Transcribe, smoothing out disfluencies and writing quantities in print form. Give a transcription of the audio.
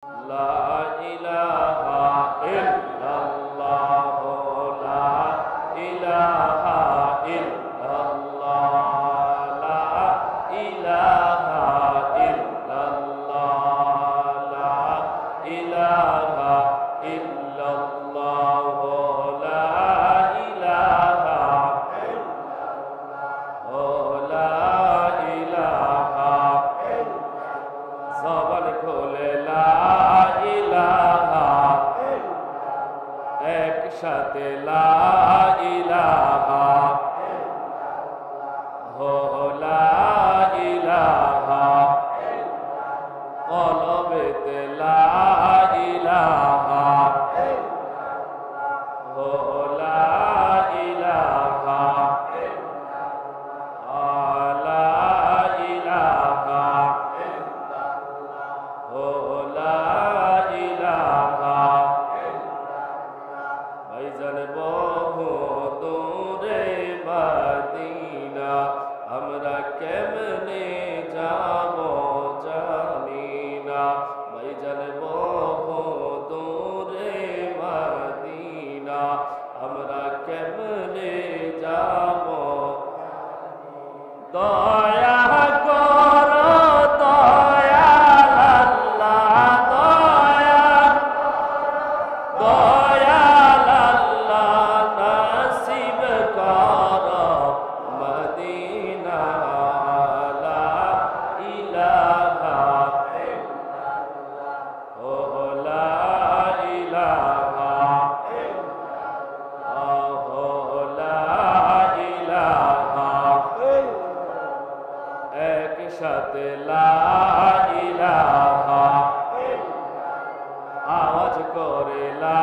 লা ইলাহা ইল্লাল্লাহ লা ইলাহা ইল্লাল্লাহ লা ইলাহা ইল্লাল্লাহ লা ইলাহা ইল্লাল্লাহ লা ইলাহা লা ইলাহা জবান খোলে লা ইলাহা একসাথে লা ইলাহা লা ইলাহা কলবেতে লা ইলাহা লা ইলাহা লা ইলাহা ভাইজান বহু দূরে মদিনা আমরা কেমনে যাব জানি না ভাইজান বহু দূরে মদিনা আমরা কেমনে যাব দয়া করো দয়াল আল্লাহ দয়াল আল্লাহ নসিব করো মদিনা লা ইলাহা লা ইলাহা লা ইলাহা একসাথে লা ইলাহা আওয়াজ করে লা